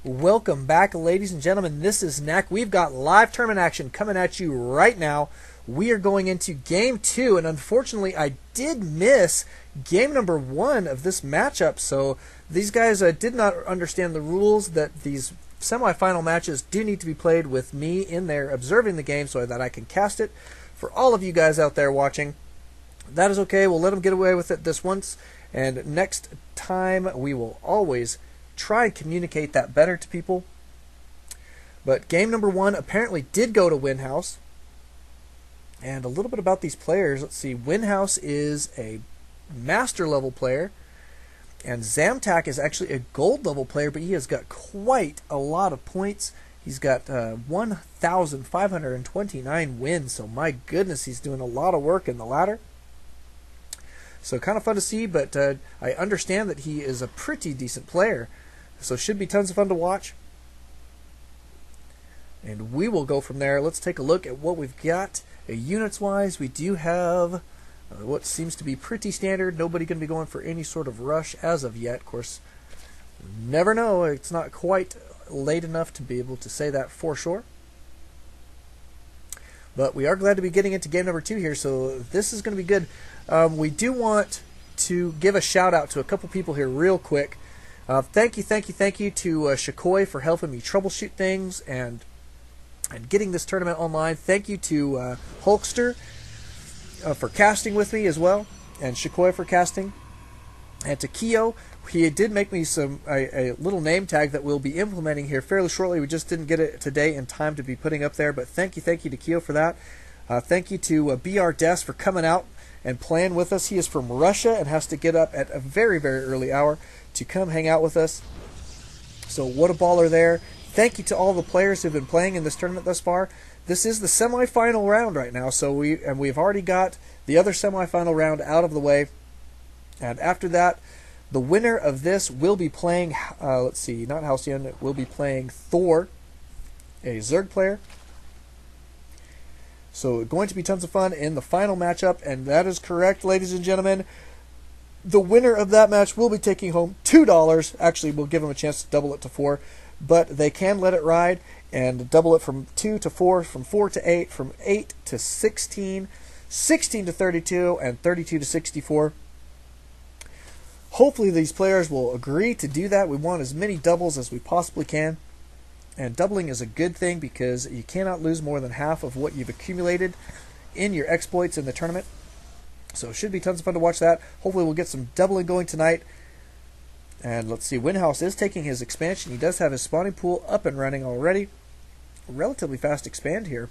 Welcome back, ladies and gentlemen. This is Knack. We've got live tournament action coming at you right now. We are going into game 2, and unfortunately, I did miss game number 1 of this matchup. So these guys did not understand the rules that these semifinal matches do need to be played with me in there observing the game so that I can cast it for all of you guys out there watching. That is okay. We'll let them get away with it this once, and next time we will always try and communicate that better to people. But game number 1 apparently did go to Winhouse. And a little bit about these players. Let's see. Winhouse is a master level player, and Xamtac is actually a gold level player, but he has got quite a lot of points. He's got 1,529 wins, so my goodness, he's doing a lot of work in the ladder. So kind of fun to see, but I understand that he is a pretty decent player. So should be tons of fun to watch. And we will go from there. Let's take a look at what we've got. Units-wise, we do have what seems to be pretty standard. Nobody going to be going for any sort of rush as of yet. Of course, never know. It's not quite late enough to be able to say that for sure. But we are glad to be getting into game number 2 here, so this is going to be good. We do want to give a shout out to a couple people here real quick. Thank you to Shakoi for helping me troubleshoot things and getting this tournament online. Thank you to Hulkster for casting with me as well, and Shakoi for casting. And to Kyo, he did make me a little name tag that we'll be implementing here fairly shortly. We just didn't get it today in time to be putting up there, but thank you to Kyo for that. Thank you to BR Des for coming out and playing with us. He is from Russia and has to get up at a very, very early hour to come hang out with us. So what a baller there. Thank you to all the players who've been playing in this tournament thus far. This is the semifinal round right now, so we've already got the other semifinal round out of the way. And after that, the winner of this will be playing, let's see, not Halcyon, will be playing Thor, a Zerg player. So going to be tons of fun in the final matchup, and that is correct, ladies and gentlemen. The winner of that match will be taking home $2. Actually, we'll give them a chance to double it to 4, but they can let it ride and double it from 2 to 4, from 4 to 8, from 8 to 16, 16 to 32, and 32 to 64. Hopefully these players will agree to do that. We want as many doubles as we possibly can. And doubling is a good thing because you cannot lose more than half of what you've accumulated in your exploits in the tournament. So it should be tons of fun to watch that. Hopefully we'll get some doubling going tonight. And let's see, Winhouse is taking his expansion. He does have his spawning pool up and running already. A relatively fast expand here.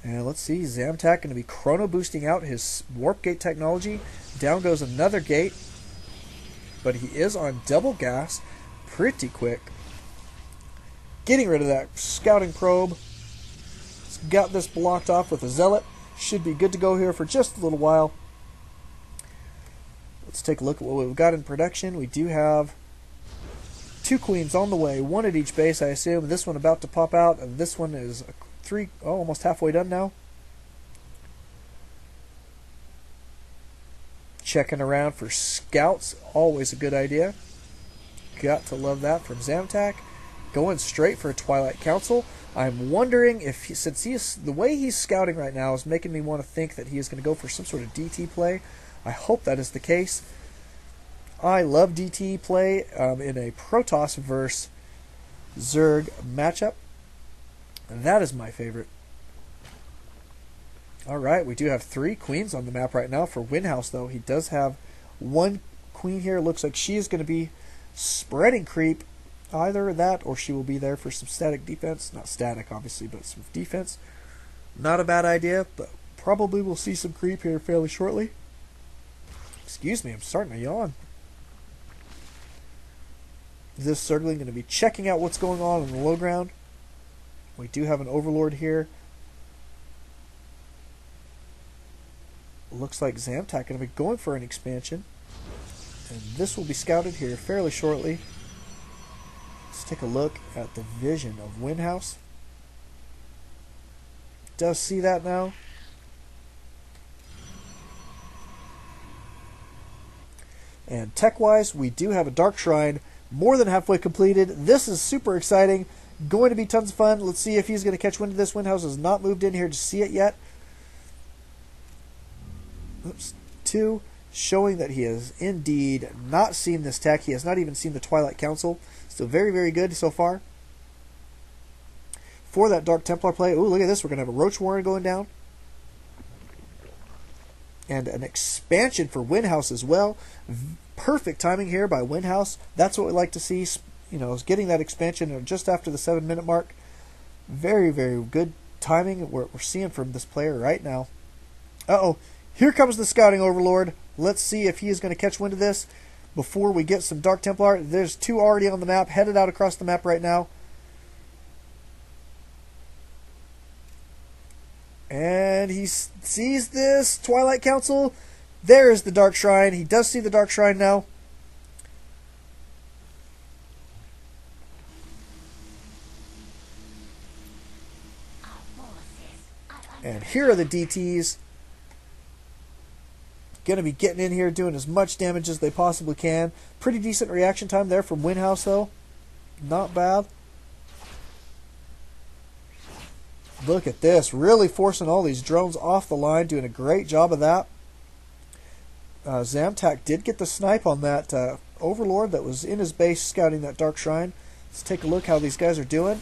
And let's see, Xamtac going to be chrono boosting out his warp gate technology. Down goes another gate. But he is on double gas pretty quick. Getting rid of that scouting probe. He's got this blocked off with a zealot. Should be good to go here for just a little while. Let's take a look at what we've got in production. We do have 2 queens on the way, 1 at each base, I assume. This one about to pop out, and this one is almost halfway done now. Checking around for scouts, always a good idea. Got to love that from Xamtac. Going straight for a Twilight Council. I'm wondering if, since the way he's scouting right now is making me want to think that he is going to go for some sort of DT play. I hope that is the case. I love DT play in a Protoss versus Zerg matchup. And that is my favorite. Alright, we do have 3 queens on the map right now for Winhouse, though. He does have 1 queen here. Looks like she is going to be spreading creep. Either that or she will be there for some static defense. Not static, obviously, but some defense. Not a bad idea, but probably we'll see some creep here fairly shortly. Excuse me, I'm starting to yawn. This Zergling going to be checking out what's going on the low ground. We do have an Overlord here. Looks like Xamtac going to be going for an expansion. And this will be scouted here fairly shortly. Let's take a look at the vision of Winhouse. Does see that now. And tech-wise, we do have a Dark Shrine more than halfway completed. This is super exciting. Going to be tons of fun. Let's see if he's going to catch wind of this. Winhouse has not moved in here to see it yet. Oops. 2, showing that he has indeed not seen this tech. He has not even seen the Twilight Council. Still very, very good so far. For that Dark Templar play, ooh, look at this. We're going to have a Roach Warren going down. And an expansion for Winhouse as well. Perfect timing here by Winhouse. That's what we like to see. You know, is getting that expansion just after the 7-minute mark. Very, very good timing we're seeing from this player right now. Uh-oh. Here comes the Scouting Overlord. Let's see if he is going to catch wind of this before we get some Dark Templar. There's 2 already on the map, headed out across the map right now. And he sees this Twilight Council. There is the Dark Shrine. He does see the Dark Shrine now. And here are the DTs. Going to be getting in here, doing as much damage as they possibly can. Pretty decent reaction time there from Winhouse, though. Not bad. Look at this. Really forcing all these drones off the line. Doing a great job of that. Xamtac did get the snipe on that Overlord that was in his base scouting that Dark Shrine. Let's take a look how these guys are doing.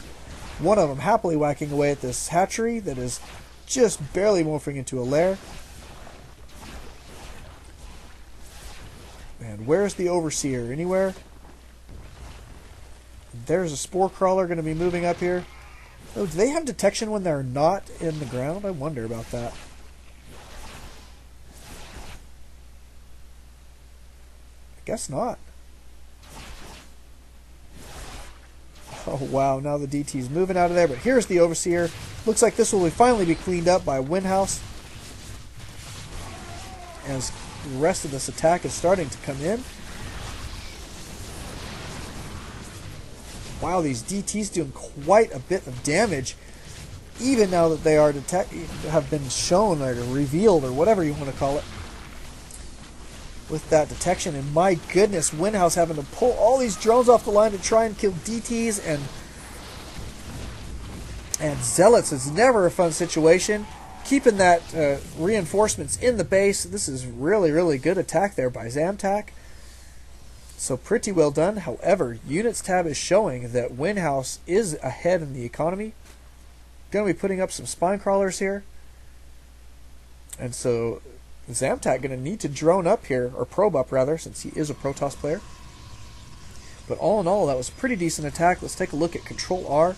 One of them happily whacking away at this hatchery that is just barely morphing into a lair. And where's the Overseer? Anywhere? There's a Spore Crawler going to be moving up here. Oh, do they have detection when they're not in the ground? I wonder about that. I guess not. Oh, wow. Now the DT's moving out of there. But here's the Overseer. Looks like this will finally be cleaned up by Winhouse. As the rest of this attack is starting to come in. Wow, these DTs doing quite a bit of damage. Even now that they are have been shown or revealed or whatever you want to call it. With that detection, and my goodness, Winhouse having to pull all these drones off the line to try and kill DTs and Zealots is never a fun situation. Keeping that reinforcements in the base. This is really, really good attack there by Xamtac. So pretty well done. However, Units tab is showing that Winhouse is ahead in the economy. Going to be putting up some spine crawlers here. And so Xamtac going to need to drone up here, or probe up rather, since he is a Protoss player. But all in all, that was a pretty decent attack. Let's take a look at Control R.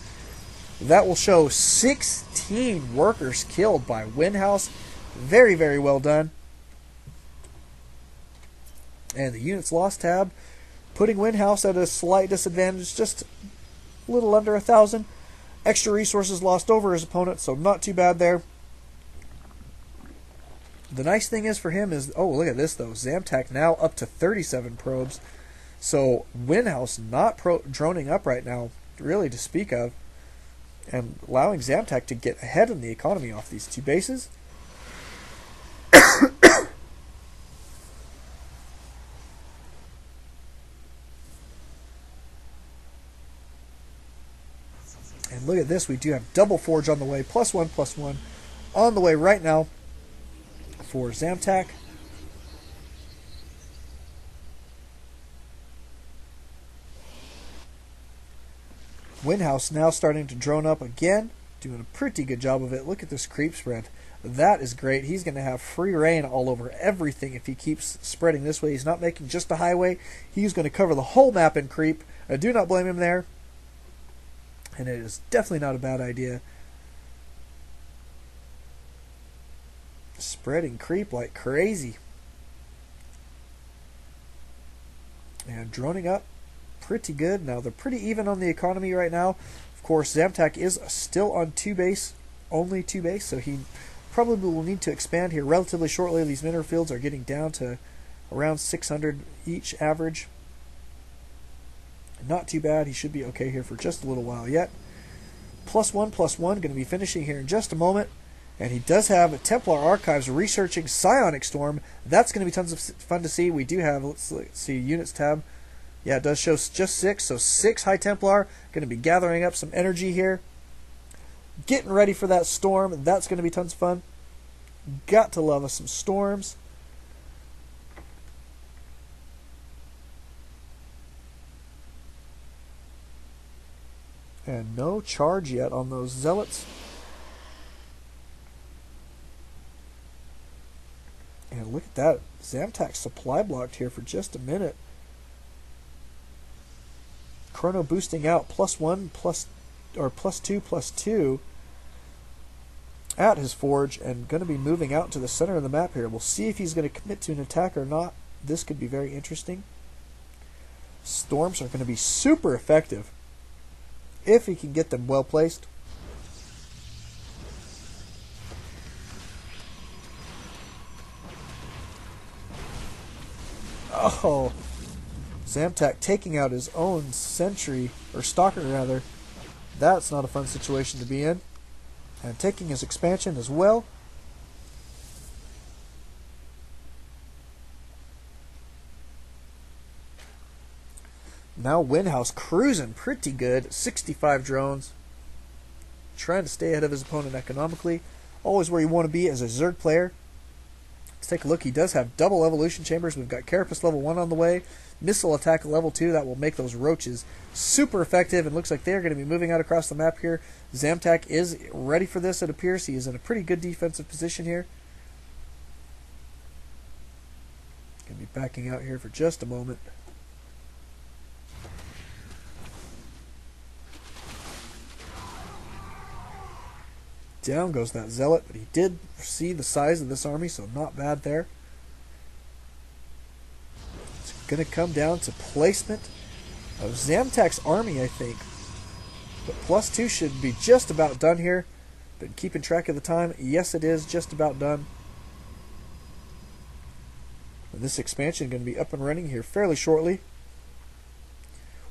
That will show 16 workers killed by Winhouse. Very, very well done. And the Units Lost tab, putting Winhouse at a slight disadvantage, just a little under 1,000. Extra resources lost over his opponent, so not too bad there. The nice thing is for him is, oh, look at this though. Xamtac now up to 37 probes. So Winhouse not droning up right now, really to speak of. And allowing Xamtac to get ahead in the economy off these 2 bases. And look at this, we do have double forge on the way, +1/+1 on the way right now for Xamtac. Winhouse now starting to drone up again, doing a pretty good job of it. Look at this creep spread. That is great. He's going to have free reign all over everything if he keeps spreading this way. He's not making just a highway. He's going to cover the whole map in creep. I do not blame him there. And it is definitely not a bad idea. Spreading creep like crazy. And droning up pretty good. Now they're pretty even on the economy right now. Of course, Xamtac is still on 2 base, only 2 base, so he probably will need to expand here relatively shortly. These mineral fields are getting down to around 600 each average. Not too bad. He should be okay here for just a little while yet. +1/+1 going to be finishing here in just a moment. And he does have Templar Archives researching Psionic Storm. That's going to be tons of fun to see. We do have, let's see, Units tab. Yeah, it does show just 6, so 6 High Templar. Going to be gathering up some energy here. Getting ready for that storm. That's going to be tons of fun. Got to love us some storms. And no charge yet on those zealots. And look at that. Xamtac supply blocked here for just a minute. Chrono boosting out +1 +2 at his forge, and going to be moving out to the center of the map here. We'll see if he's going to commit to an attack or not. This could be very interesting. Storms are going to be super effective if he can get them well placed. Oh, Xamtac taking out his own sentry, or stalker rather. That's not a fun situation to be in. And taking his expansion as well. Now Winhouse cruising pretty good. 65 drones. Trying to stay ahead of his opponent economically. Always where you want to be as a Zerg player. Let's take a look. He does have double evolution chambers. We've got Carapace level 1 on the way. Missile attack level 2. That will make those roaches super effective. And looks like they're going to be moving out across the map here. Xamtac is ready for this, it appears. He is in a pretty good defensive position here. Going to be backing out here for just a moment. Down goes that zealot, but he did see the size of this army, so not bad there. It's going to come down to placement of Xamtac's army, I think. But +2 should be just about done here. Been keeping track of the time. Yes, it is just about done. And this expansion is going to be up and running here fairly shortly.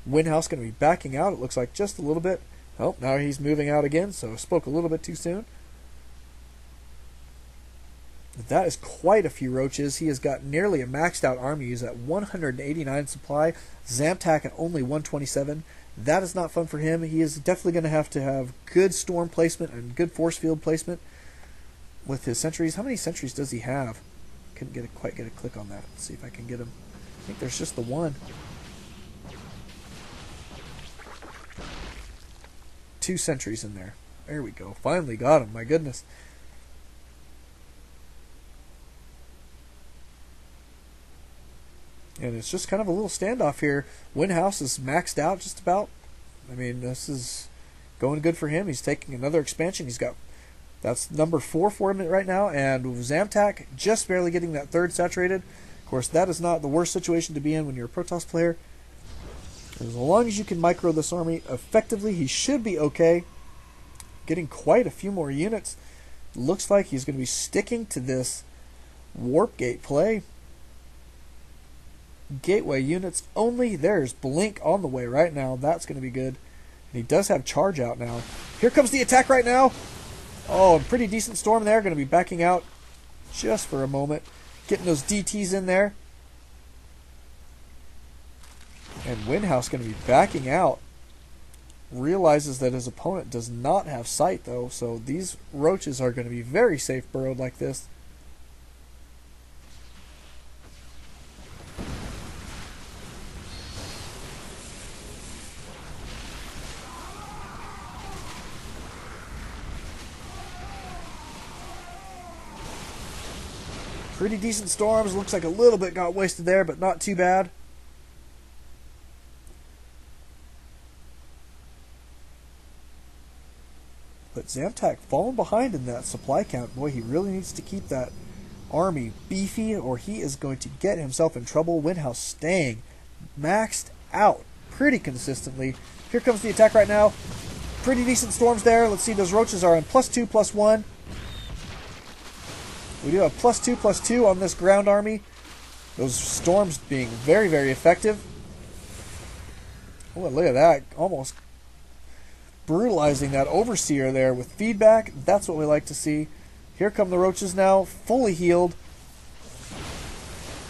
Winhouse going to be backing out, it looks like, just a little bit. Oh, now he's moving out again, so I spoke a little bit too soon. That is quite a few roaches. He has got nearly a maxed out army. He's at 189 supply. Xamtac at only 127. That is not fun for him. He is definitely going to have good storm placement and good force field placement with his sentries. How many sentries does he have? Couldn't quite get a click on that. Let's see if I can get him. I think there's just the one. 2 sentries in there. There we go. Finally got him. My goodness. And it's just kind of a little standoff here. Winhouse is maxed out just about. I mean, this is going good for him. He's taking another expansion. He's got, that's number 4 for him right now. And Xamtac just barely getting that 3rd saturated. Of course, that is not the worst situation to be in when you're a Protoss player. As long as you can micro this army effectively, he should be okay. Getting quite a few more units. Looks like he's going to be sticking to this warp gate play. Gateway units only. There's Blink on the way right now. That's going to be good. And he does have charge out now. Here comes the attack right now. Oh, pretty decent storm there. Going to be backing out just for a moment. Getting those DTs in there. And Winhouse going to be backing out. Realizes that his opponent does not have sight though. So these roaches are going to be very safe burrowed like this. Pretty decent storms. Looks like a little bit got wasted there, but not too bad. But Xamtac falling behind in that supply count. Boy, he really needs to keep that army beefy or he is going to get himself in trouble. Winhouse staying maxed out pretty consistently. Here comes the attack right now. Pretty decent storms there. Let's see, those roaches are on +2, +1. We do have +2/+2 on this ground army. Those storms being very, very effective. Oh, look at that. Almost brutalizing that overseer there with feedback. That's what we like to see. Here come the roaches now, fully healed.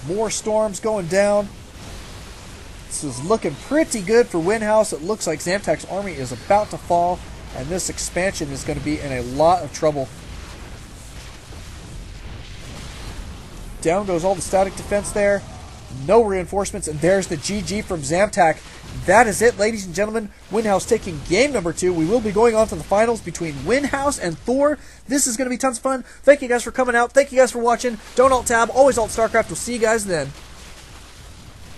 More storms going down. This is looking pretty good for Winhouse. It looks like Xamtac's army is about to fall, and this expansion is going to be in a lot of trouble. Down goes all the static defense there. No reinforcements, and there's the GG from Xamtac. That is it, ladies and gentlemen. Winhouse taking game number 2. We will be going on to the finals between Winhouse and Thor. This is going to be tons of fun. Thank you guys for coming out. Thank you guys for watching. Don't alt-tab. Always alt-StarCraft. We'll see you guys then.